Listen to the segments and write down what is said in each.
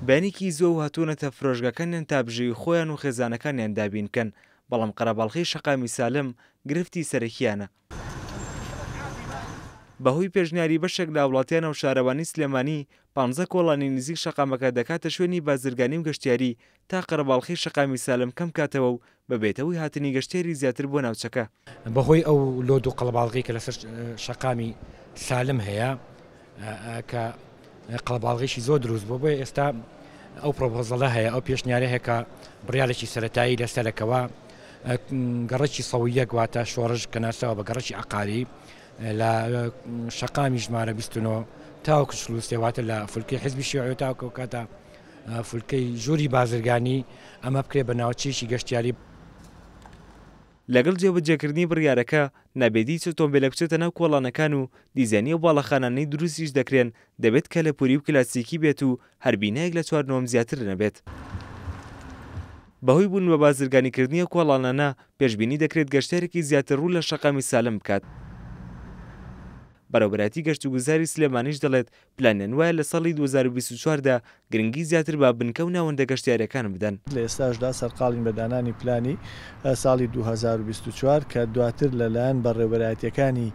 بەیانێکی زۆر هاتوونەتە فرۆشگاکانیان تا بژێوی خۆیان و خێزانەکانیان دابین بکەن، بەڵام قەرەباڵغی شەقامی سالم گرفتی سەرەکییانە. بەهۆی پێشنیاری بەشێک لە وڵاتیانە و شارەوانی سلێمانی 15 کۆڵانی نزیک شەقامەکە دەکاتە شوێنی بازرگانی و گەشتیاری تا قەرەباڵغی شەقامی سالم کەم کاتەوە و بەبێتەوەی هاتنی گەشتیاری زیاتر بۆ ناوچەکە. بەهۆی ئەو لۆد و قەڵەباڵغی کە لەسەر شەقامی سالم هەیە کە قەڵەباڵغیشی زۆر دروست بۆ بۆیە ئێستا ئەو پرۆپۆزەڵە هەیە، ئەو پێشنیارە هەیە کە بڕیارێکی سەرەتایی لەسەرەکەوە گەڕێکی سەویە واتە شۆڕژ کە ناساوە بە گەڕێکی عەقاری لە شەقامی ژمارە 29 تاوەکو سێواتە لە فولکەی حیزبی شیوعی تاوەکو کاتە فولکەی ژووری بازرگانی ئەمە بکرێت بە ناوچەیەکی گەشتیاری. لەگەڵ جێبەجێکردنی بڕیارەکە نابێتی ئۆتۆمبیلە بچێتە ناو کۆڵانەکان و دیزاینی و باڵەخانانەی دروستیش دەکرێن دەبێت کە لە پوری و کلاسیکی بێت و هەر بینایەک لە 4 نۆم زیاتر نەبێت. بەهۆی بوون بە بازرگانیکردنی کۆڵانانە پێشبینی دەکرێت گەشتارێکی زیاتر ڕوو لە شەقامی سالم بکات. بەڕێوەبەتی گەشت و گوزاری سلێمانیش دەڵێت پلانیان وایە لە ساڵی 2024دا گرنگی زیاتر بە بنکە و ناوەندە گەشتیاریەکان بدەن. لە ئێستاشدا سەرقاڵین بە دانانی پلانی ساڵی 2024 کە دواتر لەلایەن بەڕێوەبەرایەتیەکانی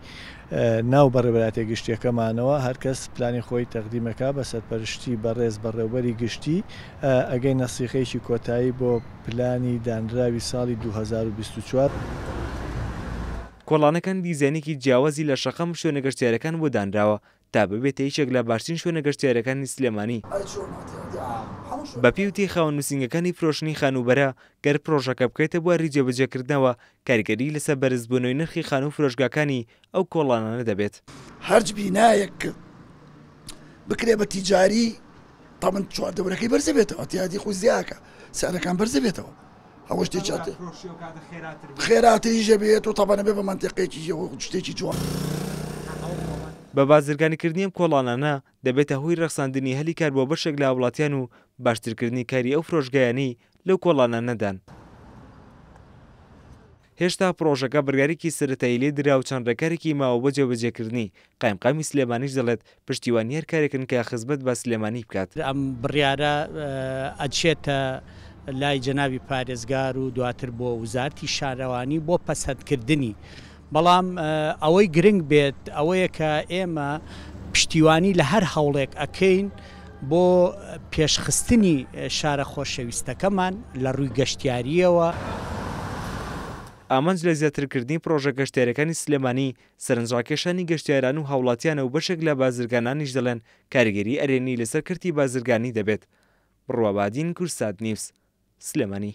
ناو بەڕێوەبەرایەتیە گشتیەکەمانەوە هەرکەس پلانی خۆی تەقدیمەکە بە سەرپەرشتی بەڕێز بەڕێوەبەری گشتی ئەگەی نەسیخەیەکی کۆتایی بۆ پلانی دانراوی ساڵی 2024. کۆڵانەکان دیزاینێکی جیاوازی لە شەقام شوێنە گەشتیاریەکان بۆ دانراوە تا ببێتە یەکێک لە باشترین شوێنە گەشتیاریەکانی سلێمانی. بە پێوتی خاوەن نووسینگەکانی فرۆشتنی خانوبەرە گەر پرۆژەکە بکەیتە بواری جێبەجێکردنەوە کاریگەری لەسەر بەرزبوونەوەی نرخی خانوو فرۆشگاکانی ئەو کۆڵانانە دەبێت. هەرج بینایەک بکرێ بە تیجاری تەمەن چواردەورەکەی بەرزە بێتەوە تیادی خوزیاکە سەرەکان بەرزە بێتەوە ئەوە شتێکی خێراتری ژەبێت و تەبەنە بێ بە منتیقێکی شتێکی جوان. بە بازرگانیکردنی ئەم کۆڵانانە دەبێتە هۆی ڕەخساندنی هەلی کار بۆ بەشێک لە وڵاتیان و باشترکردنی کاری ئەو فرۆشگایانەی لەو کۆڵانانەدان. هێشتا پرۆژەکە بڕیارێکی سەرەتایی لێ درا و چەند ڕێکارێکی ماوە بۆ جێبەجێکردنی. قایمقامی سلێمانیش دەڵێت پشتیوانی هەر کارێکن کە خزمەت بە سلێمانی بکات. ئەم بڕیارە ئەچێتە لای جەنابی پارێزگار و دواتر بۆ وزارتی شارەوانی بۆ پەسەندکردنی، بەڵام ئەوەی گرنگ بێت ئەوەیە کە ئێمە پشتیوانی لە هەر هەوڵێک ئەکەین بۆ پێشخستنی شارە خۆشەویستەکەمان لە ڕووی گەشتیاریەوە. ئامانج لە زیاترکردنی پرۆژە گەشتیاریەکانی سلێمانی سەرنجڕاکێشانی گەشتیاران و هاوڵاتیانە و بەشێک لە بازرگانانیش دەڵێن کاریگەری ئەرێنی لەسەر کردی بازرگانی دەبێت. بڕوابادین کورسات نیوس سلێمانی.